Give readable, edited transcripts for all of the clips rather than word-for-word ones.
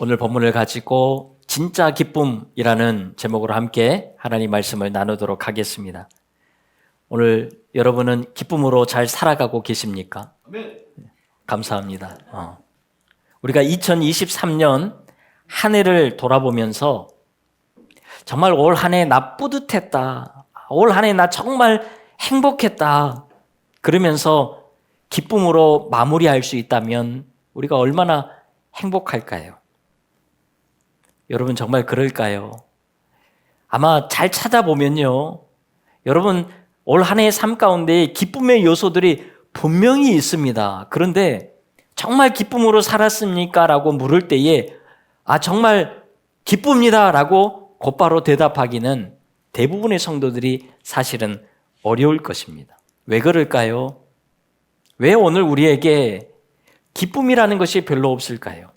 오늘 본문을 가지고 진짜 기쁨이라는 제목으로 함께 하나님 말씀을 나누도록 하겠습니다. 오늘 여러분은 기쁨으로 잘 살아가고 계십니까? 아멘. 감사합니다. 우리가 2023년 한 해를 돌아보면서 정말 올 한 해 나 뿌듯했다. 올 한 해 나 정말 행복했다. 그러면서 기쁨으로 마무리할 수 있다면 우리가 얼마나 행복할까요? 여러분 정말 그럴까요? 아마 잘 찾아보면요. 여러분 올 한 해의 삶 가운데 기쁨의 요소들이 분명히 있습니다. 그런데 정말 기쁨으로 살았습니까? 라고 물을 때에 정말 기쁩니다. 라고 곧바로 대답하기는 대부분의 성도들이 사실은 어려울 것입니다. 왜 그럴까요? 왜 오늘 우리에게 기쁨이라는 것이 별로 없을까요?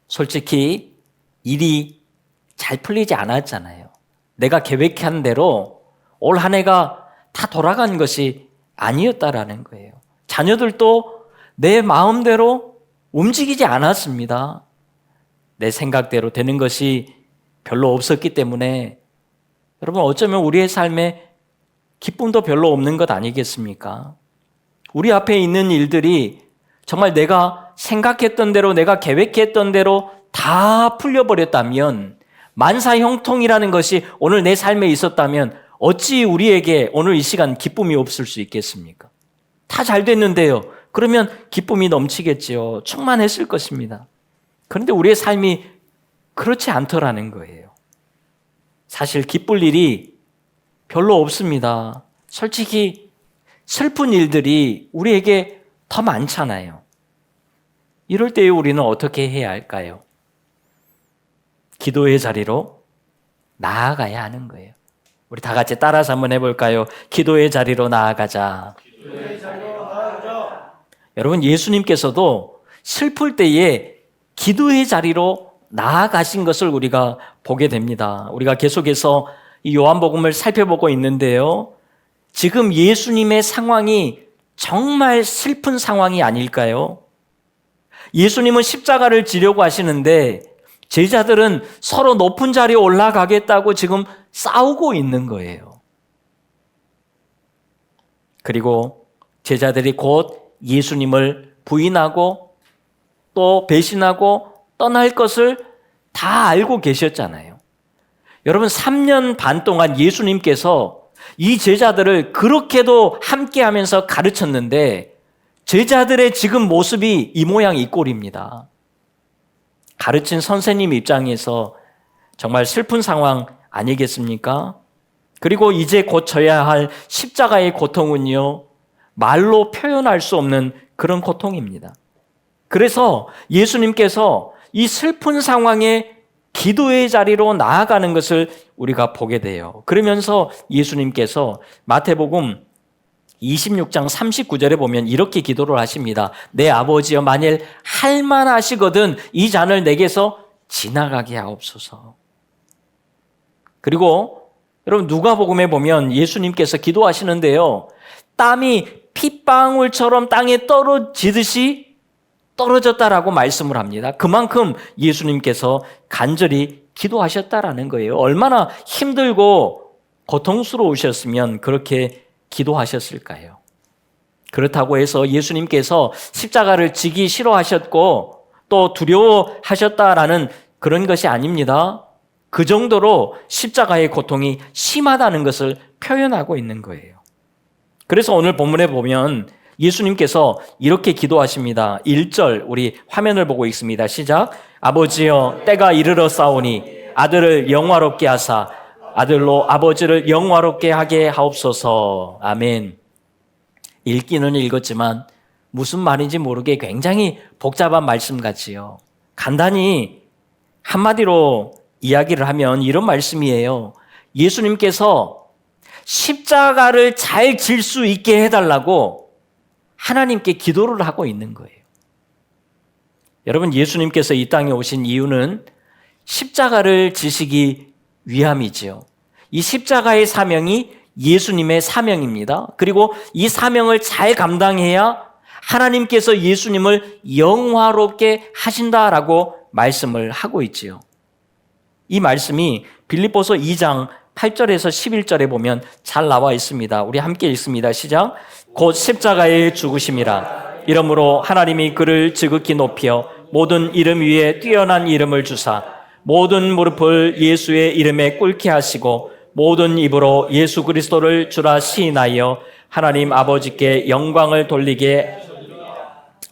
솔직히 일이 잘 풀리지 않았잖아요. 내가 계획한 대로 올 한 해가 다 돌아간 것이 아니었다라는 거예요. 자녀들도 내 마음대로 움직이지 않았습니다. 내 생각대로 되는 것이 별로 없었기 때문에 여러분 어쩌면 우리의 삶에 기쁨도 별로 없는 것 아니겠습니까? 우리 앞에 있는 일들이 정말 내가 생각했던 대로 내가 계획했던 대로 다 풀려버렸다면 만사형통이라는 것이 오늘 내 삶에 있었다면 어찌 우리에게 오늘 이 시간 기쁨이 없을 수 있겠습니까? 다 잘 됐는데요. 그러면 기쁨이 넘치겠지요. 충만했을 것입니다. 그런데 우리의 삶이 그렇지 않더라는 거예요. 사실 기쁠 일이 별로 없습니다. 솔직히 슬픈 일들이 우리에게 더 많잖아요. 이럴 때에 우리는 어떻게 해야 할까요? 기도의 자리로 나아가야 하는 거예요. 우리 다 같이 따라서 한번 해볼까요? 기도의 자리로 나아가자. 기도의 자리로 나아가자. 여러분 예수님께서도 슬플 때에 기도의 자리로 나아가신 것을 우리가 보게 됩니다. 우리가 계속해서 이 요한복음을 살펴보고 있는데요. 지금 예수님의 상황이 정말 슬픈 상황이 아닐까요? 예수님은 십자가를 지려고 하시는데 제자들은 서로 높은 자리에 올라가겠다고 지금 싸우고 있는 거예요. 그리고 제자들이 곧 예수님을 부인하고 또 배신하고 떠날 것을 다 알고 계셨잖아요. 여러분 3년 반 동안 예수님께서 이 제자들을 그렇게도 함께하면서 가르쳤는데 제자들의 지금 모습이 이 모양 이 꼴입니다. 가르친 선생님 입장에서 정말 슬픈 상황 아니겠습니까? 그리고 이제 고쳐야 할 십자가의 고통은요, 말로 표현할 수 없는 그런 고통입니다. 그래서 예수님께서 이 슬픈 상황에 기도의 자리로 나아가는 것을 우리가 보게 돼요. 그러면서 예수님께서 마태복음 26장 39절에 보면 이렇게 기도를 하십니다. 내 아버지여 만일 할만하시거든 이 잔을 내게서 지나가게 하옵소서. 그리고 여러분 누가복음에 보면 예수님께서 기도하시는데요. 땀이 핏방울처럼 땅에 떨어지듯이 떨어졌다라고 말씀을 합니다. 그만큼 예수님께서 간절히 기도하셨다라는 거예요. 얼마나 힘들고 고통스러우셨으면 그렇게 기도하셨을까요? 그렇다고 해서 예수님께서 십자가를 지기 싫어하셨고 또 두려워하셨다라는 그런 것이 아닙니다. 그 정도로 십자가의 고통이 심하다는 것을 표현하고 있는 거예요. 그래서 오늘 본문에 보면 예수님께서 이렇게 기도하십니다. 1절 우리 화면을 보고 있습니다. 시작. 아버지여 때가 이르러 싸우니 아들을 영화롭게 하사 아들로 아버지를 영화롭게 하게 하옵소서. 아멘. 읽기는 읽었지만 무슨 말인지 모르게 굉장히 복잡한 말씀 같지요. 간단히 한마디로 이야기를 하면 이런 말씀이에요. 예수님께서 십자가를 잘 질 수 있게 해달라고 하나님께 기도를 하고 있는 거예요. 여러분 예수님께서 이 땅에 오신 이유는 십자가를 지시기 위함이지요. 이 십자가의 사명이 예수님의 사명입니다. 그리고 이 사명을 잘 감당해야 하나님께서 예수님을 영화롭게 하신다라고 말씀을 하고 있지요. 이 말씀이 빌립보서 2장 8절에서 11절에 보면 잘 나와 있습니다. 우리 함께 읽습니다. 시작. 곧 십자가에 죽으심이라. 이러므로 하나님이 그를 지극히 높여 모든 이름 위에 뛰어난 이름을 주사 모든 무릎을 예수의 이름에 꿇게 하시고 모든 입으로 예수 그리스도를 주라 시인하여 하나님 아버지께 영광을 돌리게.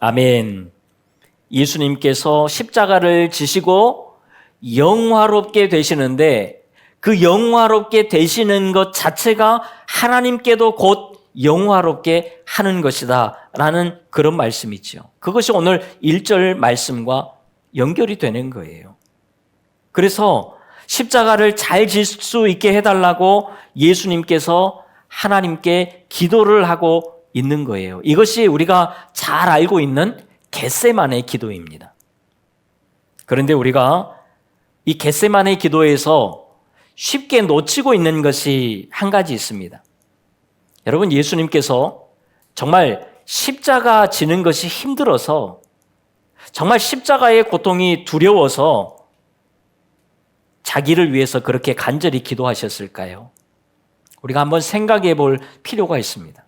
아멘. 예수님께서 십자가를 지시고 영화롭게 되시는데 그 영화롭게 되시는 것 자체가 하나님께도 곧 영화롭게 하는 것이다 라는 그런 말씀이죠. 그것이 오늘 1절 말씀과 연결이 되는 거예요. 그래서 십자가를 잘 질 수 있게 해달라고 예수님께서 하나님께 기도를 하고 있는 거예요. 이것이 우리가 잘 알고 있는 겟세마네 기도입니다. 그런데 우리가 이 겟세마네 기도에서 쉽게 놓치고 있는 것이 한 가지 있습니다. 여러분, 예수님께서 정말 십자가 지는 것이 힘들어서 정말 십자가의 고통이 두려워서 자기를 위해서 그렇게 간절히 기도하셨을까요? 우리가 한번 생각해 볼 필요가 있습니다.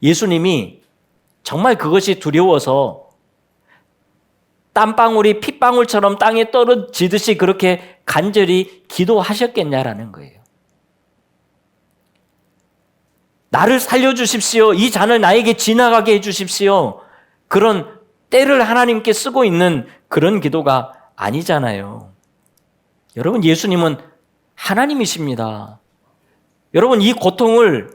예수님이 정말 그것이 두려워서 땀방울이 핏방울처럼 땅에 떨어지듯이 그렇게 간절히 기도하셨겠냐라는 거예요. 나를 살려주십시오. 이 잔을 나에게 지나가게 해주십시오. 그런 때를 하나님께 쓰고 있는 그런 기도가 아니잖아요. 여러분, 예수님은 하나님이십니다. 여러분, 이 고통을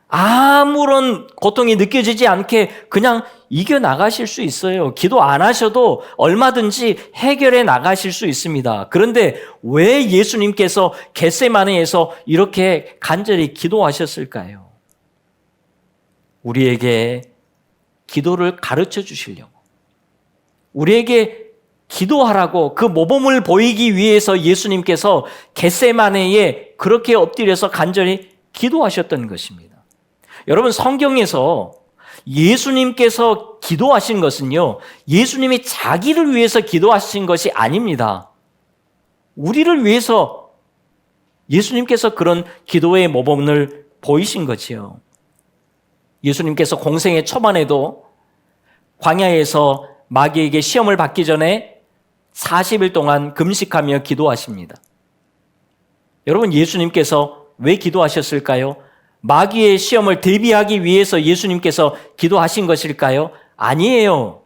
아무런 고통이 느껴지지 않게 그냥 이겨나가실 수 있어요. 기도 안 하셔도 얼마든지 해결해 나가실 수 있습니다. 그런데 왜 예수님께서 겟세마네에서 이렇게 간절히 기도하셨을까요? 우리에게 기도를 가르쳐 주시려고, 우리에게 기도하라고 그 모범을 보이기 위해서 예수님께서 겟세마네에 그렇게 엎드려서 간절히 기도하셨던 것입니다. 여러분, 성경에서 예수님께서 기도하신 것은요, 예수님이 자기를 위해서 기도하신 것이 아닙니다. 우리를 위해서 예수님께서 그런 기도의 모범을 보이신 거지요. 예수님께서 공생의 초반에도 광야에서 마귀에게 시험을 받기 전에 40일 동안 금식하며 기도하십니다. 여러분, 예수님께서 왜 기도하셨을까요? 마귀의 시험을 대비하기 위해서 예수님께서 기도하신 것일까요? 아니에요.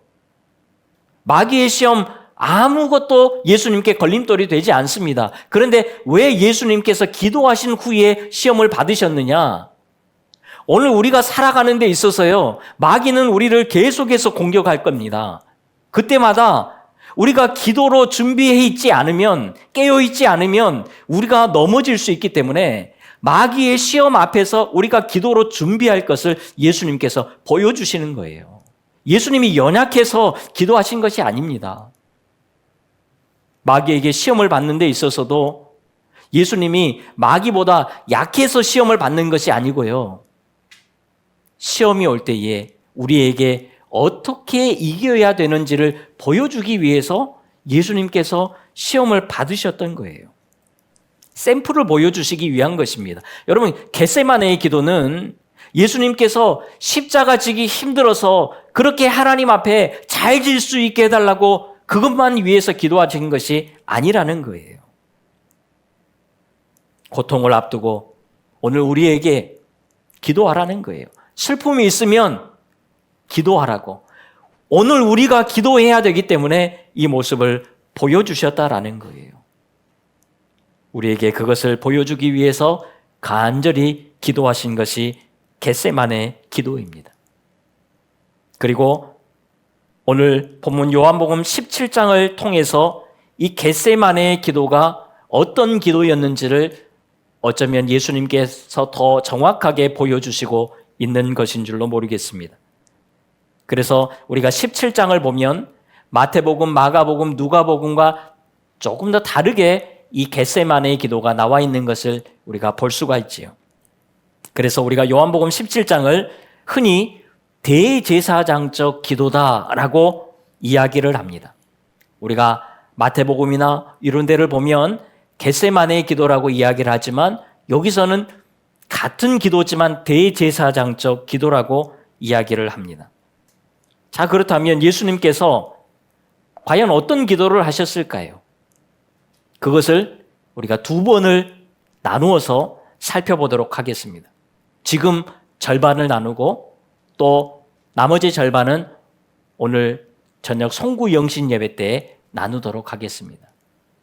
마귀의 시험 아무것도 예수님께 걸림돌이 되지 않습니다. 그런데 왜 예수님께서 기도하신 후에 시험을 받으셨느냐? 오늘 우리가 살아가는 데 있어서요, 마귀는 우리를 계속해서 공격할 겁니다. 그때마다 우리가 기도로 준비해 있지 않으면, 깨어 있지 않으면 우리가 넘어질 수 있기 때문에 마귀의 시험 앞에서 우리가 기도로 준비할 것을 예수님께서 보여주시는 거예요. 예수님이 연약해서 기도하신 것이 아닙니다. 마귀에게 시험을 받는 데 있어서도 예수님이 마귀보다 약해서 시험을 받는 것이 아니고요, 시험이 올 때에 우리에게 어떻게 이겨야 되는지를 보여주기 위해서 예수님께서 시험을 받으셨던 거예요. 샘플을 보여주시기 위한 것입니다. 여러분, 겟세마네의 기도는 예수님께서 십자가 지기 힘들어서 그렇게 하나님 앞에 잘 질 수 있게 해달라고 그것만 위해서 기도하신 것이 아니라는 거예요. 고통을 앞두고 오늘 우리에게 기도하라는 거예요. 슬픔이 있으면 기도하라고. 오늘 우리가 기도해야 되기 때문에 이 모습을 보여주셨다라는 거예요. 우리에게 그것을 보여주기 위해서 간절히 기도하신 것이 겟세마네 기도입니다. 그리고 오늘 본문 요한복음 17장을 통해서 이 겟세마네의 기도가 어떤 기도였는지를 어쩌면 예수님께서 더 정확하게 보여주시고 있는 것인 줄로 모르겠습니다. 그래서 우리가 17장을 보면 마태복음, 마가복음, 누가복음과 조금 더 다르게 이 겟세마네의 기도가 나와 있는 것을 우리가 볼 수가 있지요. 그래서 우리가 요한복음 17장을 흔히 대제사장적 기도다라고 이야기를 합니다. 우리가 마태복음이나 이런 데를 보면 겟세마네의 기도라고 이야기를 하지만 여기서는 같은 기도지만 대제사장적 기도라고 이야기를 합니다. 자, 그렇다면 예수님께서 과연 어떤 기도를 하셨을까요? 그것을 우리가 두 번을 나누어서 살펴보도록 하겠습니다. 지금 절반을 나누고 또 나머지 절반은 오늘 저녁 송구 영신 예배 때 나누도록 하겠습니다.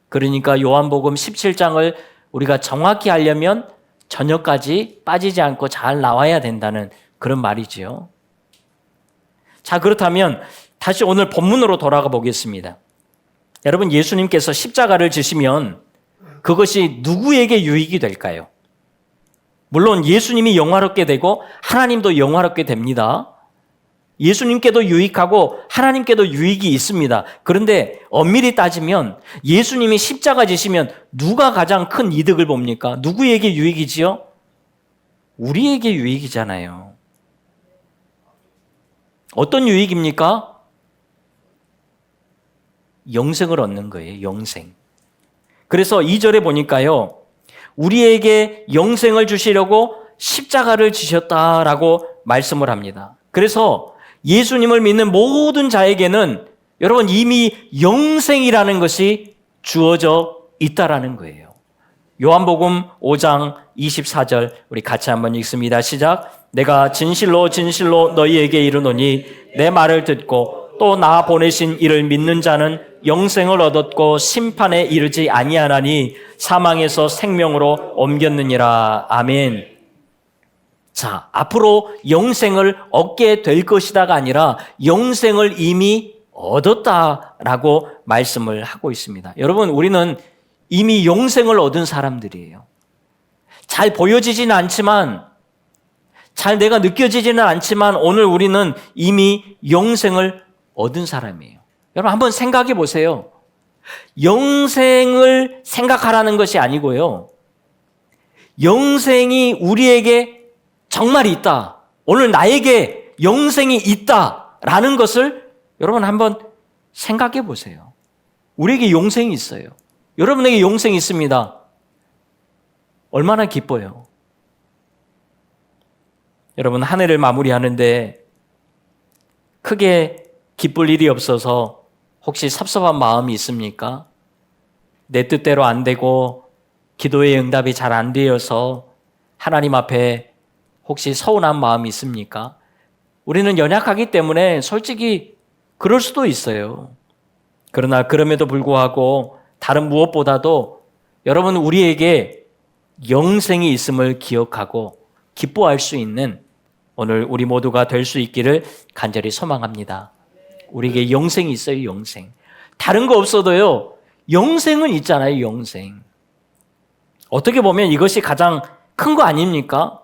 그러니까 요한복음 17장을 우리가 정확히 하려면 저녁까지 빠지지 않고 잘 나와야 된다는 그런 말이지요. 자, 그렇다면 다시 오늘 본문으로 돌아가 보겠습니다. 여러분, 예수님께서 십자가를 지시면 그것이 누구에게 유익이 될까요? 물론 예수님이 영화롭게 되고 하나님도 영화롭게 됩니다. 예수님께도 유익하고 하나님께도 유익이 있습니다. 그런데 엄밀히 따지면 예수님이 십자가 지시면 누가 가장 큰 이득을 봅니까? 누구에게 유익이지요? 우리에게 유익이잖아요. 어떤 유익입니까? 영생을 얻는 거예요. 영생. 그래서 2절에 보니까요, 우리에게 영생을 주시려고 십자가를 지셨다라고 말씀을 합니다. 그래서 예수님을 믿는 모든 자에게는 여러분 이미 영생이라는 것이 주어져 있다라는 거예요. 요한복음 5장 24절 우리 같이 한번 읽습니다. 시작. 내가 진실로 진실로 너희에게 이르노니 내 말을 듣고 또 나 보내신 이를 믿는 자는 영생을 얻었고 심판에 이르지 아니하나니 사망에서 생명으로 옮겼느니라. 아멘. 자, 앞으로 영생을 얻게 될 것이다가 아니라 영생을 이미 얻었다라고 말씀을 하고 있습니다. 여러분, 우리는 이미 영생을 얻은 사람들이에요. 잘 보여지지는 않지만, 잘 내가 느껴지지는 않지만 오늘 우리는 이미 영생을 얻은 사람이에요. 여러분, 한번 생각해 보세요. 영생을 생각하라는 것이 아니고요, 영생이 우리에게 정말 있다, 오늘 나에게 영생이 있다라는 것을 여러분 한번 생각해 보세요. 우리에게 영생이 있어요. 여러분에게 영생이 있습니다. 얼마나 기뻐요. 여러분, 한 해를 마무리하는데 크게 기쁠 일이 없어서 혹시 섭섭한 마음이 있습니까? 내 뜻대로 안 되고 기도의 응답이 잘 안 되어서 하나님 앞에 혹시 서운한 마음이 있습니까? 우리는 연약하기 때문에 솔직히 그럴 수도 있어요. 그러나 그럼에도 불구하고 다른 무엇보다도 여러분, 우리에게 영생이 있음을 기억하고 기뻐할 수 있는 오늘 우리 모두가 될 수 있기를 간절히 소망합니다. 우리에게 영생이 있어요. 영생. 다른 거 없어도요, 영생은 있잖아요. 영생. 어떻게 보면 이것이 가장 큰 거 아닙니까?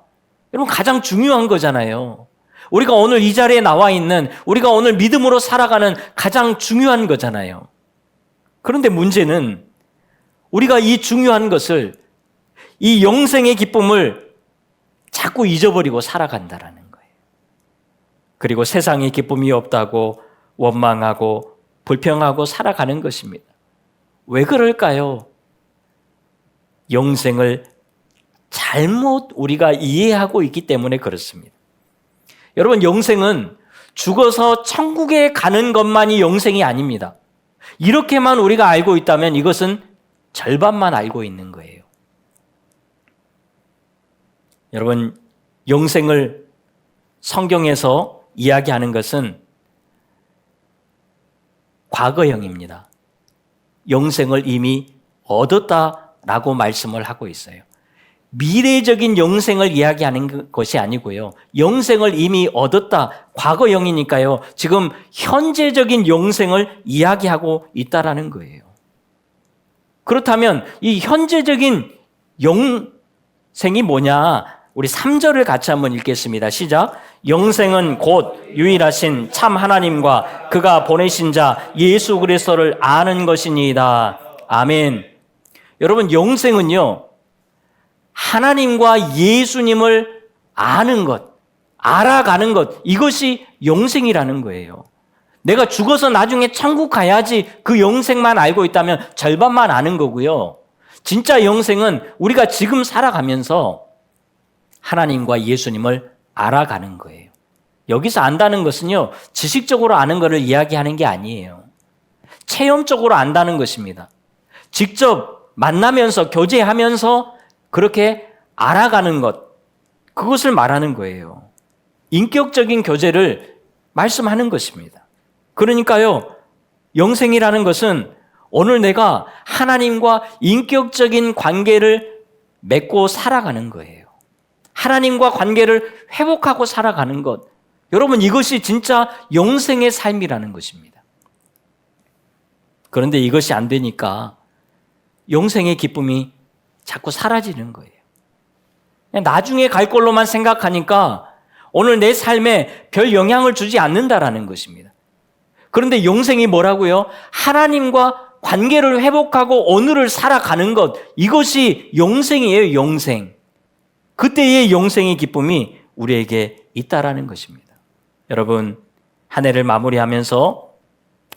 여러분, 가장 중요한 거잖아요. 우리가 오늘 이 자리에 나와 있는, 우리가 오늘 믿음으로 살아가는 가장 중요한 거잖아요. 그런데 문제는 우리가 이 중요한 것을, 이 영생의 기쁨을 자꾸 잊어버리고 살아간다라는 거예요. 그리고 세상에 기쁨이 없다고 원망하고 불평하고 살아가는 것입니다. 왜 그럴까요? 영생을 잘못 우리가 이해하고 있기 때문에 그렇습니다. 여러분, 영생은 죽어서 천국에 가는 것만이 영생이 아닙니다. 이렇게만 우리가 알고 있다면 이것은 절반만 알고 있는 거예요. 여러분, 영생을 성경에서 이야기하는 것은 과거형입니다. 영생을 이미 얻었다라고 말씀을 하고 있어요. 미래적인 영생을 이야기하는 것이 아니고요, 영생을 이미 얻었다, 과거형이니까요, 지금 현재적인 영생을 이야기하고 있다라는 거예요. 그렇다면 이 현재적인 영생이 뭐냐? 우리 3절을 같이 한번 읽겠습니다. 시작. 영생은 곧 유일하신 참 하나님과 그가 보내신 자 예수 그리스도를 아는 것이니이다. 아멘. 여러분, 영생은요, 하나님과 예수님을 아는 것, 알아가는 것, 이것이 영생이라는 거예요. 내가 죽어서 나중에 천국 가야지 그 영생만 알고 있다면 절반만 아는 거고요. 진짜 영생은 우리가 지금 살아가면서 하나님과 예수님을 알아가는 거예요. 여기서 안다는 것은요, 지식적으로 아는 것을 이야기하는 게 아니에요. 체험적으로 안다는 것입니다. 직접 만나면서 교제하면서 그렇게 알아가는 것, 그것을 말하는 거예요. 인격적인 교제를 말씀하는 것입니다. 그러니까요, 영생이라는 것은 오늘 내가 하나님과 인격적인 관계를 맺고 살아가는 거예요. 하나님과 관계를 회복하고 살아가는 것. 여러분, 이것이 진짜 영생의 삶이라는 것입니다. 그런데 이것이 안 되니까 영생의 기쁨이 자꾸 사라지는 거예요. 그냥 나중에 갈 걸로만 생각하니까 오늘 내 삶에 별 영향을 주지 않는다라는 것입니다. 그런데 영생이 뭐라고요? 하나님과 관계를 회복하고 오늘을 살아가는 것, 이것이 영생이에요, 영생. 그때의 영생의 기쁨이 우리에게 있다라는 것입니다. 여러분, 한 해를 마무리하면서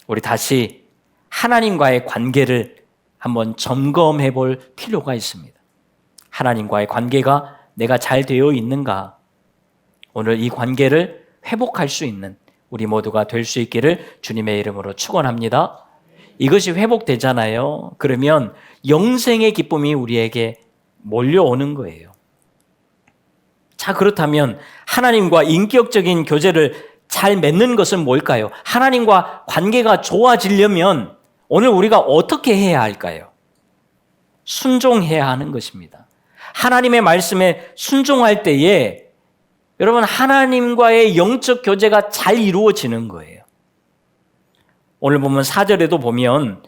우리 다시 하나님과의 관계를 한번 점검해 볼 필요가 있습니다. 하나님과의 관계가 내가 잘 되어 있는가? 오늘 이 관계를 회복할 수 있는 우리 모두가 될 수 있기를 주님의 이름으로 축원합니다. 이것이 회복되잖아요. 그러면 영생의 기쁨이 우리에게 몰려오는 거예요. 자, 그렇다면 하나님과 인격적인 교제를 잘 맺는 것은 뭘까요? 하나님과 관계가 좋아지려면 오늘 우리가 어떻게 해야 할까요? 순종해야 하는 것입니다. 하나님의 말씀에 순종할 때에 여러분, 하나님과의 영적 교제가 잘 이루어지는 거예요. 오늘 보면 4절에도 보면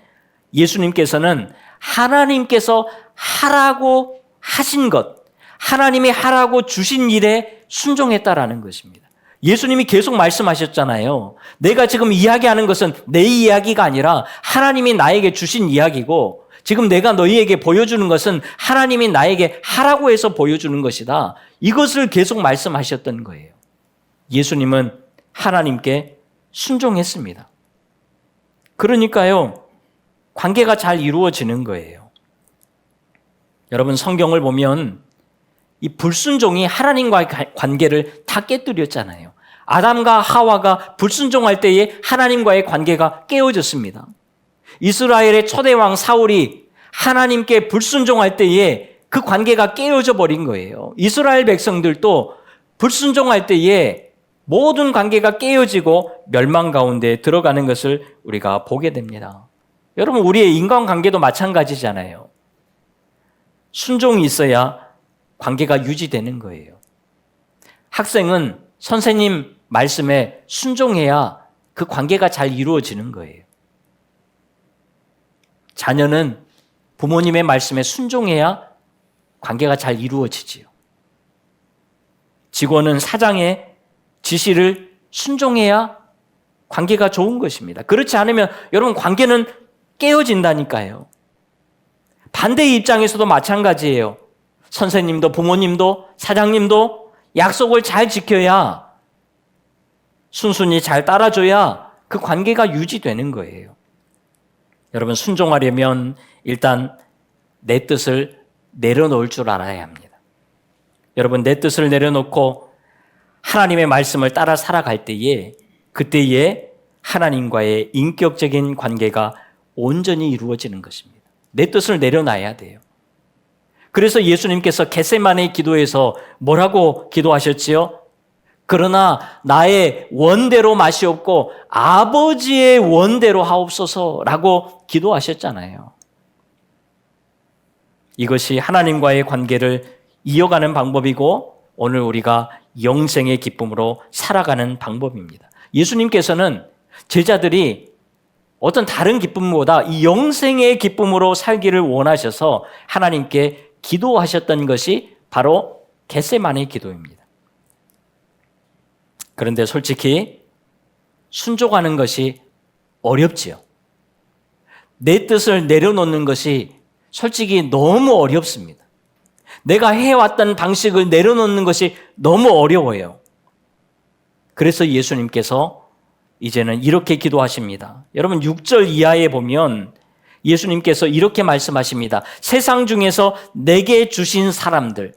예수님께서는 하나님께서 하라고 하신 것, 하나님이 하라고 주신 일에 순종했다라는 것입니다. 예수님이 계속 말씀하셨잖아요. 내가 지금 이야기하는 것은 내 이야기가 아니라 하나님이 나에게 주신 이야기고, 지금 내가 너희에게 보여주는 것은 하나님이 나에게 하라고 해서 보여주는 것이다. 이것을 계속 말씀하셨던 거예요. 예수님은 하나님께 순종했습니다. 그러니까요, 관계가 잘 이루어지는 거예요. 여러분, 성경을 보면 이 불순종이 하나님과의 관계를 다 깨뜨렸잖아요. 아담과 하와가 불순종할 때에 하나님과의 관계가 깨어졌습니다. 이스라엘의 초대왕 사울이 하나님께 불순종할 때에 그 관계가 깨어져 버린 거예요. 이스라엘 백성들도 불순종할 때에 모든 관계가 깨어지고 멸망 가운데 들어가는 것을 우리가 보게 됩니다. 여러분, 우리의 인간관계도 마찬가지잖아요. 순종이 있어야 관계가 유지되는 거예요. 학생은 선생님 말씀에 순종해야 그 관계가 잘 이루어지는 거예요. 자녀는 부모님의 말씀에 순종해야 관계가 잘 이루어지지요. 직원은 사장의 지시를 순종해야 관계가 좋은 것입니다. 그렇지 않으면 여러분, 관계는 깨어진다니까요. 반대의 입장에서도 마찬가지예요. 선생님도 부모님도 사장님도 약속을 잘 지켜야, 순순히 잘 따라줘야 그 관계가 유지되는 거예요. 여러분, 순종하려면 일단 내 뜻을 내려놓을 줄 알아야 합니다. 여러분, 내 뜻을 내려놓고 하나님의 말씀을 따라 살아갈 때에, 그때에 하나님과의 인격적인 관계가 온전히 이루어지는 것입니다. 내 뜻을 내려놔야 돼요. 그래서 예수님께서 겟세마네 기도에서 뭐라고 기도하셨지요? 그러나 나의 원대로 마시옵고 아버지의 원대로 하옵소서라고 기도하셨잖아요. 이것이 하나님과의 관계를 이어가는 방법이고 오늘 우리가 영생의 기쁨으로 살아가는 방법입니다. 예수님께서는 제자들이 어떤 다른 기쁨보다 이 영생의 기쁨으로 살기를 원하셔서 하나님께 기도하셨던 것이 바로 겟세마네 기도입니다. 그런데 솔직히 순종하는 것이 어렵지요. 내 뜻을 내려놓는 것이 솔직히 너무 어렵습니다. 내가 해왔던 방식을 내려놓는 것이 너무 어려워요. 그래서 예수님께서 이제는 이렇게 기도하십니다. 여러분 6절 이하에 보면 예수님께서 이렇게 말씀하십니다. 세상 중에서 내게 주신 사람들,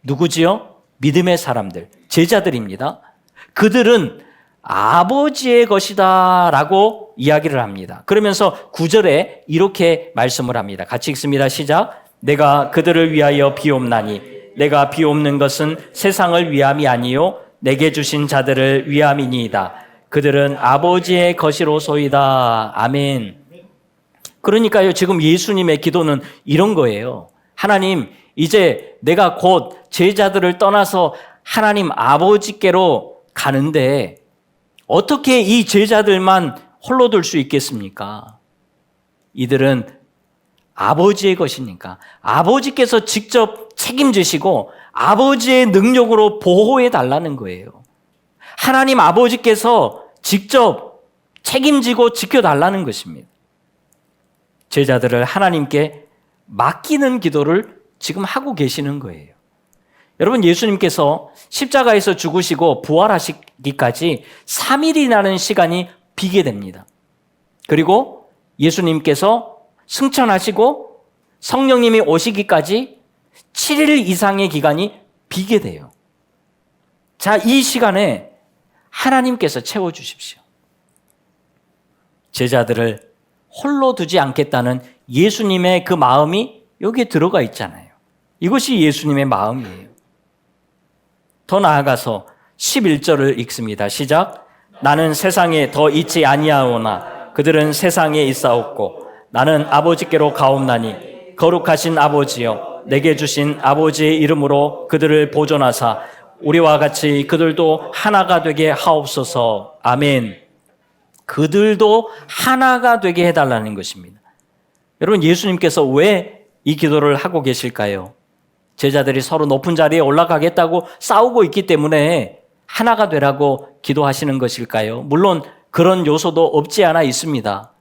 누구지요? 믿음의 사람들, 제자들입니다. 그들은 아버지의 것이다 라고 이야기를 합니다. 그러면서 9절에 이렇게 말씀을 합니다. 같이 읽습니다. 시작. 내가 그들을 위하여 비옵나니 내가 비옵는 것은 세상을 위함이 아니요 내게 주신 자들을 위함이니이다. 그들은 아버지의 것이로소이다. 아멘. 그러니까요, 지금 예수님의 기도는 이런 거예요. 하나님, 이제 내가 곧 제자들을 떠나서 하나님 아버지께로 가는데 어떻게 이 제자들만 홀로 둘 수 있겠습니까? 이들은 아버지의 것이니까 아버지께서 직접 책임지시고 아버지의 능력으로 보호해 달라는 거예요. 하나님 아버지께서 직접 책임지고 지켜달라는 것입니다. 제자들을 하나님께 맡기는 기도를 지금 하고 계시는 거예요. 여러분, 예수님께서 십자가에서 죽으시고 부활하시기까지 3일이라는 시간이 비게 됩니다. 그리고 예수님께서 승천하시고 성령님이 오시기까지 7일 이상의 기간이 비게 돼요. 자, 이 시간에 하나님께서 채워주십시오. 제자들을 홀로 두지 않겠다는 예수님의 그 마음이 여기에 들어가 있잖아요. 이것이 예수님의 마음이에요. 더 나아가서 11절을 읽습니다. 시작. 나는 세상에 더 있지 아니하오나 그들은 세상에 있사옵고 나는 아버지께로 가옵나니 거룩하신 아버지여 내게 주신 아버지의 이름으로 그들을 보존하사 우리와 같이 그들도 하나가 되게 하옵소서. 아멘. 그들도 하나가 되게 해달라는 것입니다. 여러분, 예수님께서 왜 이 기도를 하고 계실까요? 제자들이 서로 높은 자리에 올라가겠다고 싸우고 있기 때문에 하나가 되라고 기도하시는 것일까요? 물론 그런 요소도 없지 않아 있습니다.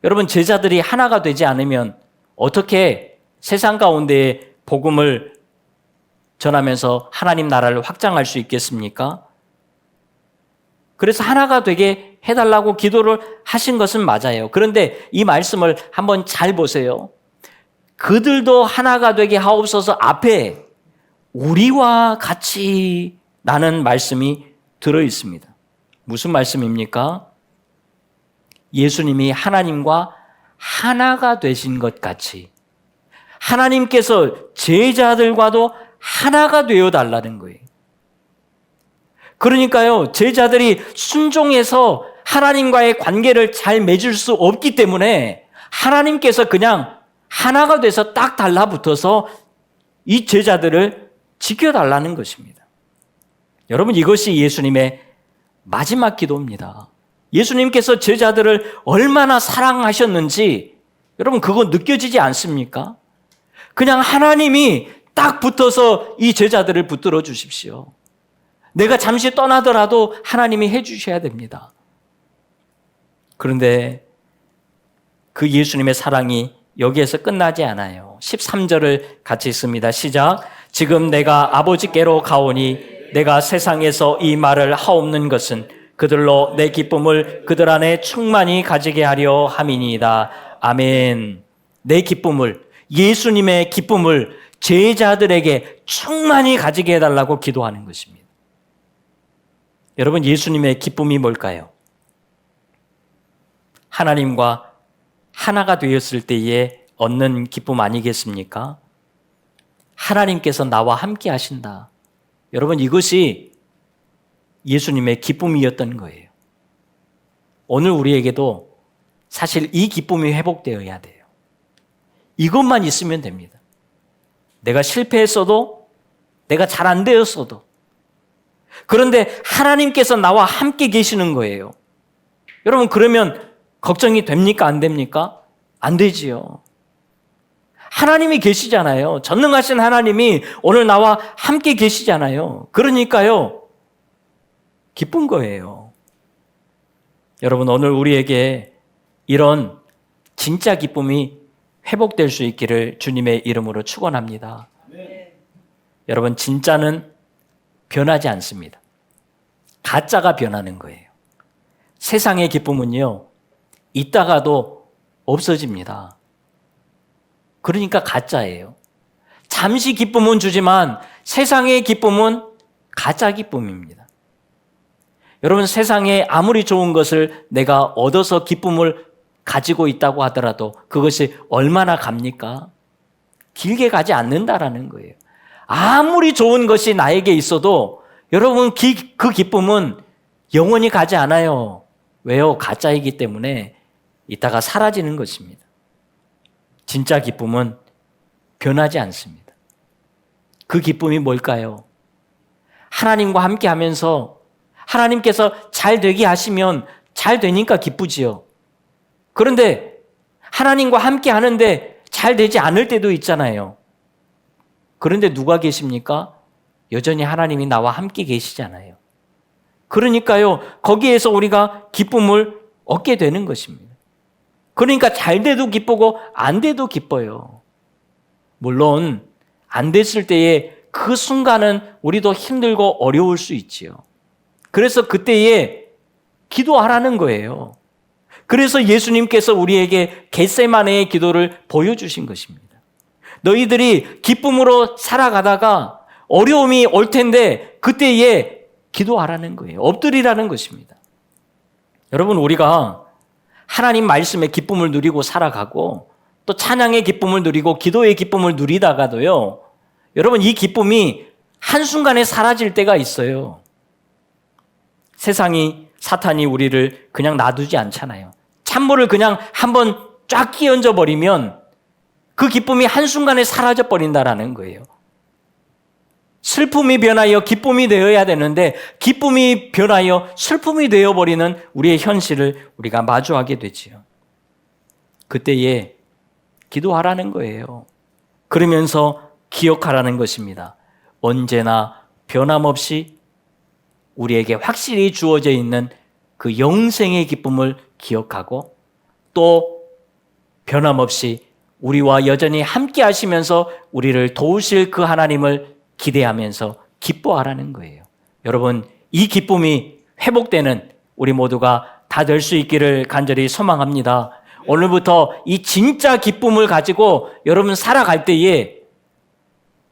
여러분, 제자들이 하나가 되지 않으면 어떻게 세상 가운데 복음을 전하면서 하나님 나라를 확장할 수 있겠습니까? 그래서 하나가 되게 해달라고 기도를 하신 것은 맞아요. 그런데 이 말씀을 한번 잘 보세요. 그들도 하나가 되게 하옵소서 앞에 우리와 같이 라는 말씀이 들어 있습니다. 무슨 말씀입니까? 예수님이 하나님과 하나가 되신 것 같이 하나님께서 제자들과도 하나가 되어 달라는 거예요. 그러니까요, 제자들이 순종해서 하나님과의 관계를 잘 맺을 수 없기 때문에 하나님께서 그냥 하나가 돼서 딱 달라붙어서 이 제자들을 지켜달라는 것입니다. 여러분, 이것이 예수님의 마지막 기도입니다. 예수님께서 제자들을 얼마나 사랑하셨는지 여러분, 그거 느껴지지 않습니까? 그냥 하나님이 딱 붙어서 이 제자들을 붙들어 주십시오. 내가 잠시 떠나더라도 하나님이 해주셔야 됩니다. 그런데 그 예수님의 사랑이 여기에서 끝나지 않아요. 13절을 같이 읽습니다. 시작. 지금 내가 아버지께로 가오니 내가 세상에서 이 말을 하옵는 것은 그들로 내 기쁨을 그들 안에 충만히 가지게 하려 함이니이다. 아멘. 내 기쁨을, 예수님의 기쁨을 제자들에게 충만히 가지게 해달라고 기도하는 것입니다. 여러분, 예수님의 기쁨이 뭘까요? 하나님과 하나가 되었을 때에 얻는 기쁨 아니겠습니까? 하나님께서 나와 함께 하신다. 여러분, 이것이 예수님의 기쁨이었던 거예요. 오늘 우리에게도 사실 이 기쁨이 회복되어야 돼요. 이것만 있으면 됩니다. 내가 실패했어도, 내가 잘 안 되었어도. 그런데 하나님께서 나와 함께 계시는 거예요. 여러분, 그러면 걱정이 됩니까? 안 됩니까? 안 되지요. 하나님이 계시잖아요. 전능하신 하나님이 오늘 나와 함께 계시잖아요. 그러니까요, 기쁜 거예요. 여러분, 오늘 우리에게 이런 진짜 기쁨이 회복될 수 있기를 주님의 이름으로 축원합니다. 네. 여러분, 진짜는 변하지 않습니다. 가짜가 변하는 거예요. 세상의 기쁨은요, 있다가도 없어집니다. 그러니까 가짜예요. 잠시 기쁨은 주지만 세상의 기쁨은 가짜 기쁨입니다. 여러분, 세상에 아무리 좋은 것을 내가 얻어서 기쁨을 가지고 있다고 하더라도 그것이 얼마나 갑니까? 길게 가지 않는다라는 거예요. 아무리 좋은 것이 나에게 있어도 여러분, 그 기쁨은 영원히 가지 않아요. 왜요? 가짜이기 때문에 이따가 사라지는 것입니다. 진짜 기쁨은 변하지 않습니다. 그 기쁨이 뭘까요? 하나님과 함께 하면서 하나님께서 잘 되게 하시면 잘 되니까 기쁘지요. 그런데 하나님과 함께 하는데 잘 되지 않을 때도 있잖아요. 그런데 누가 계십니까? 여전히 하나님이 나와 함께 계시잖아요. 그러니까요, 거기에서 우리가 기쁨을 얻게 되는 것입니다. 그러니까 잘 돼도 기쁘고 안 돼도 기뻐요. 물론 안 됐을 때에 그 순간은 우리도 힘들고 어려울 수 있지요. 그래서 그때에 기도하라는 거예요. 그래서 예수님께서 우리에게 겟세마네의 기도를 보여주신 것입니다. 너희들이 기쁨으로 살아가다가 어려움이 올 텐데 그때에 기도하라는 거예요. 엎드리라는 것입니다. 여러분, 우리가 하나님 말씀의 기쁨을 누리고 살아가고 또 찬양의 기쁨을 누리고 기도의 기쁨을 누리다가도요, 여러분, 이 기쁨이 한순간에 사라질 때가 있어요. 세상이, 사탄이 우리를 그냥 놔두지 않잖아요. 찬물을 그냥 한번 쫙 끼얹어 버리면 그 기쁨이 한순간에 사라져 버린다라는 거예요. 슬픔이 변하여 기쁨이 되어야 되는데 기쁨이 변하여 슬픔이 되어버리는 우리의 현실을 우리가 마주하게 되지요. 그때에 기도하라는 거예요. 그러면서 기억하라는 것입니다. 언제나 변함없이 우리에게 확실히 주어져 있는 그 영생의 기쁨을 기억하고 또 변함없이 우리와 여전히 함께 하시면서 우리를 도우실 그 하나님을 기대하면서 기뻐하라는 거예요. 여러분, 이 기쁨이 회복되는 우리 모두가 다 될 수 있기를 간절히 소망합니다. 오늘부터 이 진짜 기쁨을 가지고 여러분 살아갈 때에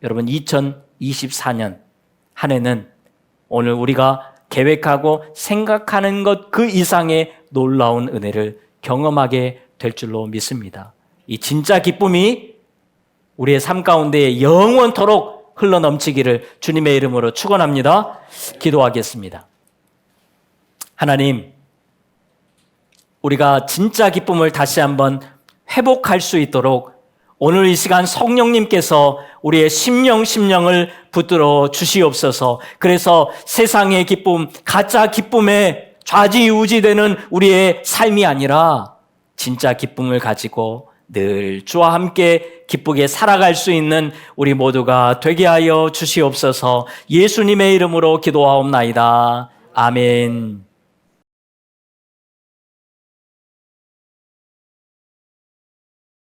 여러분 2024년 한 해는 오늘 우리가 계획하고 생각하는 것 그 이상의 놀라운 은혜를 경험하게 될 줄로 믿습니다. 이 진짜 기쁨이 우리의 삶 가운데 영원토록 흘러넘치기를 주님의 이름으로 축원합니다. 기도하겠습니다. 하나님, 우리가 진짜 기쁨을 다시 한번 회복할 수 있도록 오늘 이 시간 성령님께서 우리의 심령을 붙들어 주시옵소서. 그래서 세상의 기쁨, 가짜 기쁨에 좌지우지되는 우리의 삶이 아니라 진짜 기쁨을 가지고 늘 주와 함께 기쁘게 살아갈 수 있는 우리 모두가 되게 하여 주시옵소서. 예수님의 이름으로 기도하옵나이다. 아멘.